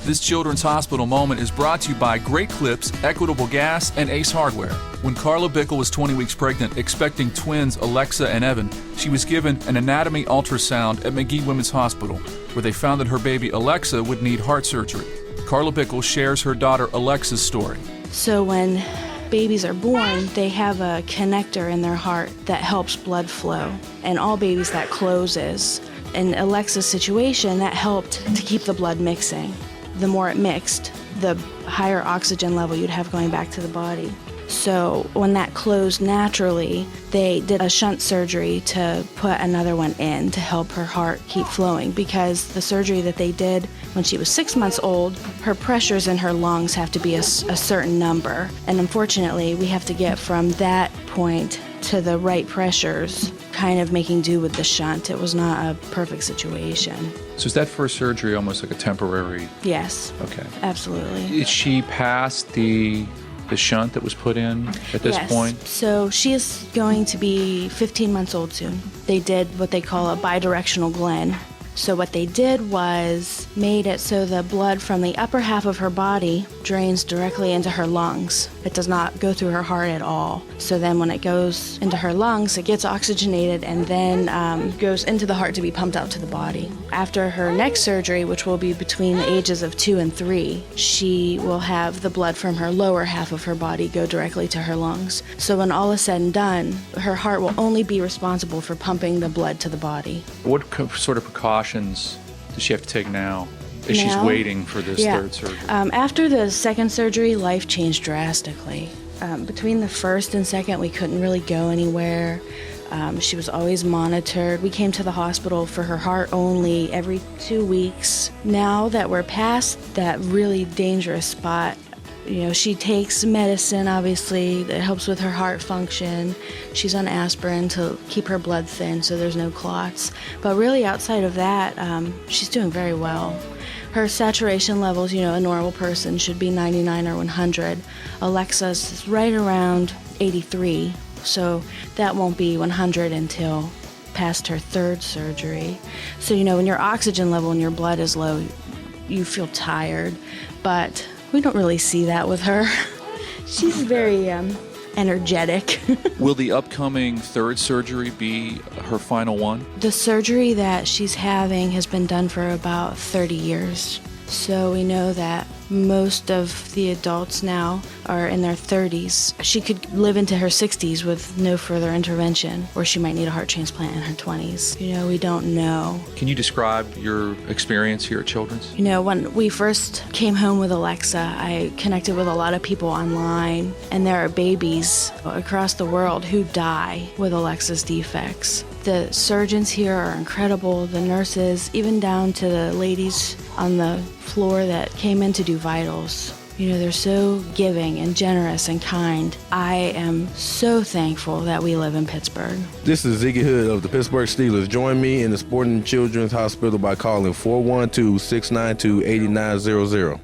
This Children's Hospital moment is brought to you by Great Clips, Equitable Gas, and Ace Hardware. When Carla Bickle was 20 weeks pregnant, expecting twins Alexa and Evan, she was given an anatomy ultrasound at McGee Women's Hospital, where they found that her baby Alexa would need heart surgery. Carla Bickle shares her daughter Alexa's story. So when babies are born, they have a connector in their heart that helps blood flow, and all babies that closes. In Alexa's situation, that helped to keep the blood mixing. The more it mixed, the higher oxygen level you'd have going back to the body. So when that closed naturally, they did a shunt surgery to put another one in to help her heart keep flowing, because the surgery that they did when she was 6 months old, her pressures in her lungs have to be a certain number. And unfortunately, we have to get from that point to the right pressures, kind of making do with the shunt. It was not a perfect situation. So is that first surgery almost like a temporary? Yes. Okay. Absolutely. Is she past the shunt that was put in at this point? So she is going to be 15 months old soon. They did what they call a bidirectional Glenn. So what they did was made it so the blood from the upper half of her body drains directly into her lungs. It does not go through her heart at all. So then when it goes into her lungs, it gets oxygenated and then goes into the heart to be pumped out to the body. After her next surgery, which will be between the ages of 2 and 3, she will have the blood from her lower half of her body go directly to her lungs. So when all is said and done, her heart will only be responsible for pumping the blood to the body. What sort of precautions does she have to take now as she's waiting for this third surgery? After the second surgery, life changed drastically. Between the first and second, we couldn't really go anywhere. She was always monitored. We came to the hospital for her heart only every 2 weeks. Now that we're past that really dangerous spot, she takes medicine, obviously, that helps with her heart function. She's on aspirin to keep her blood thin so there's no clots. But really, outside of that, she's doing very well. Her saturation levels, a normal person should be 99 or 100. Alexa's right around 83, so that won't be 100 until past her third surgery. So, when your oxygen level in your blood is low, you feel tired, but we don't really see that with her. She's very energetic. Will the upcoming third surgery be her final one? The surgery that she's having has been done for about 30 years. So we know that most of the adults now are in their 30s. She could live into her 60s with no further intervention, or she might need a heart transplant in her 20s. We don't know. Can you describe your experience here at Children's? When we first came home with Alexa, I connected with a lot of people online, and there are babies across the world who die with Alexa's defects. The surgeons here are incredible, the nurses, even down to the ladies on the floor that came in to do vitals. They're so giving and generous and kind. I am so thankful that we live in Pittsburgh. This is Ziggy Hood of the Pittsburgh Steelers. Join me in the Sporting Children's Hospital by calling 412-692-8900.